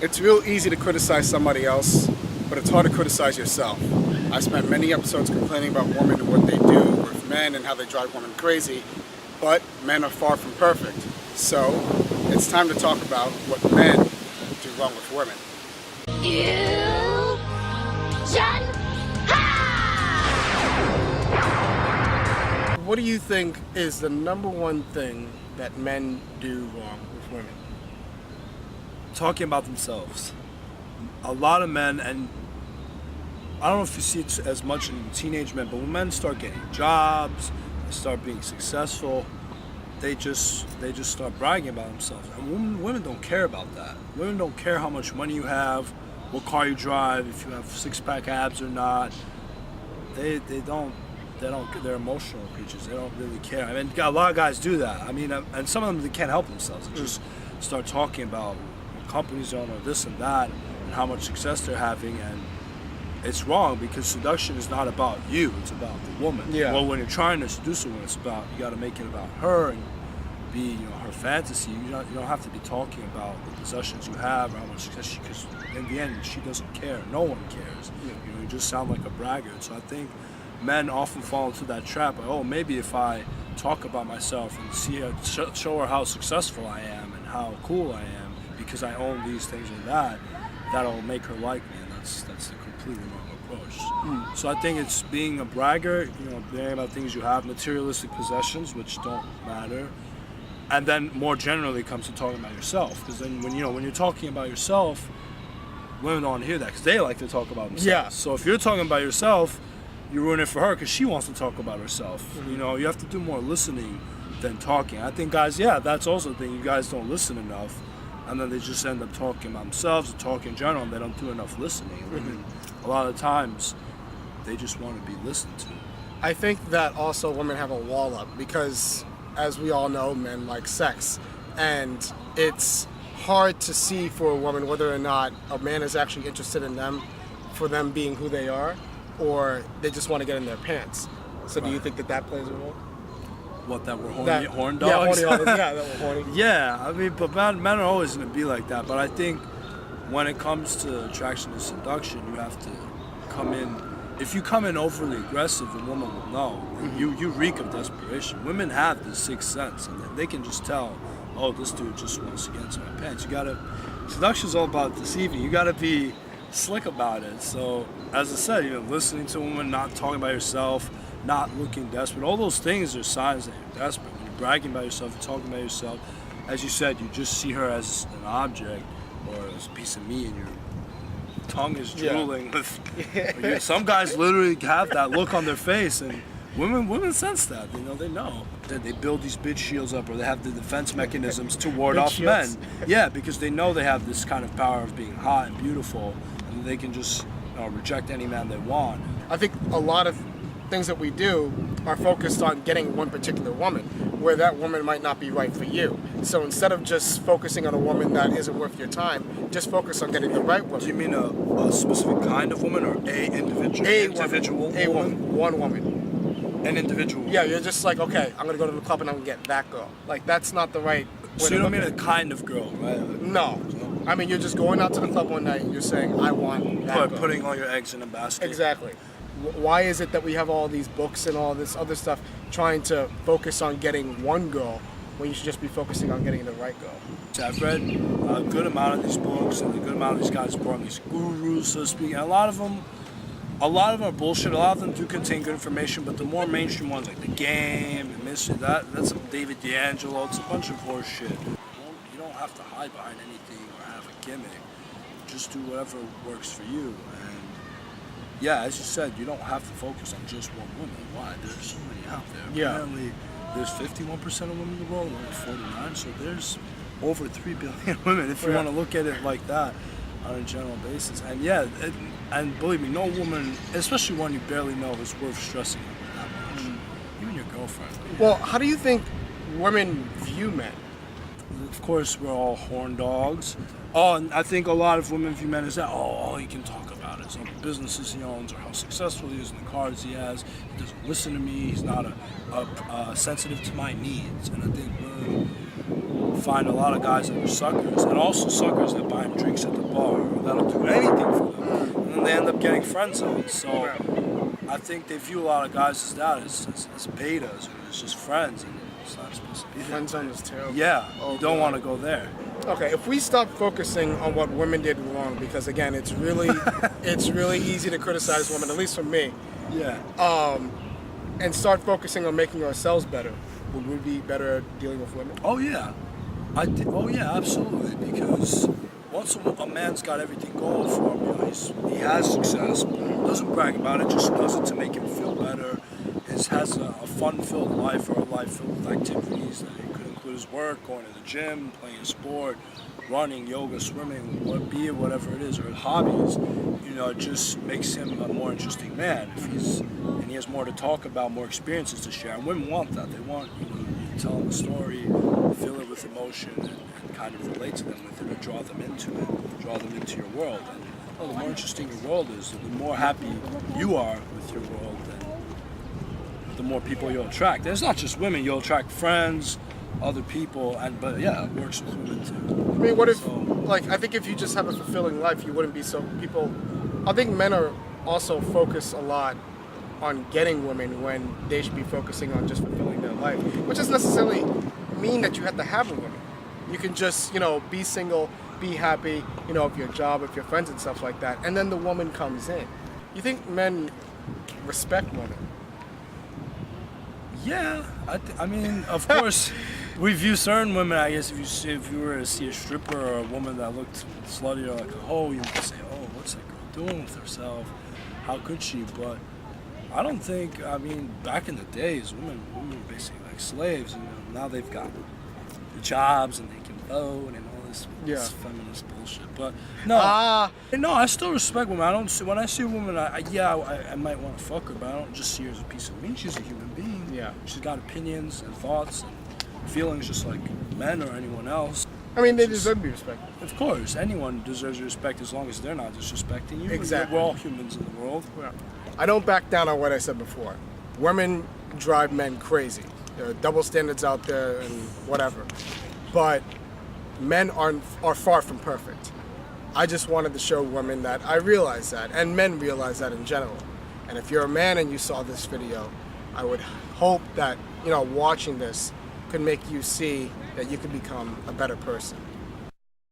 It's real easy to criticize somebody else, but it's hard to criticize yourself. I spent many episodes complaining about women and what they do with men and how they drive women crazy, but men are far from perfect. So it's time to talk about what men do wrong with women. What do you think is the number one thing that men do wrong with women? Talking about themselves. A lot of men, and I don't know if you see it as much in teenage men, but when men start getting jobs, they start being successful, they just start bragging about themselves. And women don't care about that. Women don't care how much money you have, what car you drive, if you have six-pack abs or not. They don't. They're emotional creatures. They don't really care. I mean, a lot of guys do that. I mean, and some of them, they can't help themselves. They just start talking about what companies own or this and that and how much success they're having. And it's wrong, because seduction is not about you. It's about the woman. Yeah. Well, when you're trying to seduce a woman, it's about, you got to make it about her and be, her fantasy. You don't have to be talking about the possessions you have or how much success because in the end, she doesn't care. No one cares. Yeah. You just sound like a braggart. So I think men often fall into that trap. Like, oh, maybe if I talk about myself and show her how successful I am and how cool I am because I own these things or that'll make her like me. And that's a completely wrong approach. So I think it's being a braggart, bragging about things you have, materialistic possessions which don't matter, and then more generally comes to talking about yourself. Because then when you're talking about yourself, women don't hear that because they like to talk about themselves. Yeah. So if you're talking about yourself, you ruin it for her because she wants to talk about herself. You have to do more listening than talking. I think guys, that's also the thing. You guys don't listen enough, and then they just end up talking about themselves or talking in general, and they don't do enough listening. And a lot of times, they just want to be listened to. I think that also women have a wall up because, as we all know, men like sex. And it's hard to see for a woman whether or not a man is actually interested in them for them being who they are, or they just want to get in their pants. So do you think that plays a role? What, that we're horny, horn dogs? Yeah, that we're horny. Yeah, I mean, but men are always going to be like that. But I think when it comes to attraction and seduction, you have to come in. If you come in overly aggressive, a woman will know. You reek of desperation. Women have this sixth sense, and they can just tell, oh, this dude just wants to get into my pants. Seduction's all about deceiving. You got to be slick about it. So, as I said, listening to a woman, not talking about yourself, not looking desperate. All those things are signs that you're desperate. When you're bragging about yourself, you're talking about yourself, as you said, you just see her as an object or as a piece of meat, and your tongue is drooling. Some guys literally have that look on their face, and women sense that. They know that they build these bitch shields up, or they have the defense mechanisms to ward off men. Yeah, because they know they have this kind of power of being hot and beautiful, and they can just reject any man they want. I think a lot of things that we do are focused on getting one particular woman, where that woman might not be right for you. So instead of just focusing on a woman that isn't worth your time, just focus on getting the right woman. Do you mean a specific kind of woman, or a individual woman? One woman. An individual. Yeah, you're just like, okay, I'm gonna go to the club and I'm gonna get that girl. Like, that's not the right way. So you don't mean a kind of girl, right? No. I mean, you're just going out to the club one night and you're saying, I want that girl. Putting all your eggs in a basket. Exactly. Why is it that we have all these books and all this other stuff trying to focus on getting one girl when you should just be focusing on getting the right girl? I've read a good amount of these books, and a good amount of these guys brought these gurus, so to speak, and a lot of them are bullshit. A lot of them do contain good information, but the more mainstream ones, like The Game and Mystery, that's some David D'Angelo, it's a bunch of horse shit. You don't have to hide behind anything or have a gimmick. Just do whatever works for you. And yeah, as you said, you don't have to focus on just one woman. Why? There's so many out there. Yeah. Apparently, there's 51% of women in the world, only 49, so there's over 3 billion women, if you want to look at it like that on a general basis. And and believe me, no woman, especially one you barely know, is worth stressing over that much. Even your girlfriend. Well, how do you think women view men? Of course, we're all horn dogs. Oh, and I think a lot of women view men as that, all he can talk about is the businesses he owns or how successful he is and the cars he has. He doesn't listen to me. He's not sensitive to my needs. And I think women find a lot of guys that are suckers, and also suckers that buy him drinks at the bar friend zone. So I think they view a lot of guys as that, as betas, or as just friends, and it's not supposed to be that. Friend zone is terrible. Yeah, Oh, you don't God. want to go there. Okay, if we stop focusing on what women did wrong, because again, it's really easy to criticize women, at least for me, Yeah. and start focusing on making ourselves better, would we be better at dealing with women? Oh yeah, oh yeah, absolutely. Because once a man's got everything going for him, you know, he has success, doesn't brag about it, just does it to make him feel better. Has a fun-filled life, or a life filled with activities that could include his work, going to the gym, playing a sport, running, yoga, swimming, whatever it is, or hobbies. You know, it just makes him a more interesting man. And he has more to talk about, more experiences to share. And women want that. They want you to tell them a story, fill it with emotion, and kind of relate to them with it, or draw them into your world. And the more interesting your world is, the more happy you are with your world, then the more people you'll attract. There's not just women, you'll attract friends, other people, but yeah, it works with women too. I mean, what if, So- like, I think if you just have a fulfilling life, you wouldn't be so, I think men are also focus a lot on getting women when they should be focusing on just fulfilling their life, which doesn't necessarily mean that you have to have a woman. You can just, be single, be happy, if your job, if your friends and stuff like that, and then the woman comes in. You think men respect women? Yeah, I mean, of course, we view certain women. I guess if you were to see a stripper or a woman that looked slutty or like a hoe, you would say, "Oh, what's that girl doing with herself? How could she?" But I don't think. I mean, back in the days, women were basically like slaves, and now they've got jobs and they can vote and all this feminist bullshit. But no, I still respect women. I don't see, when I see a woman, I might want to fuck her, but I don't just see her as a piece of meat. She's a human being. Yeah. She's got opinions and thoughts and feelings just like men or anyone else. I mean, they deserve to be respected. Of course, anyone deserves respect as long as they're not disrespecting you. Exactly. We're all humans in the world. Yeah. I don't back down on what I said before. Women drive men crazy. There are double standards out there and whatever. But men are far from perfect. I just wanted to show women that I realize that, and men realize that in general. And if you're a man and you saw this video, I would hope that, watching this could make you see that you could become a better person.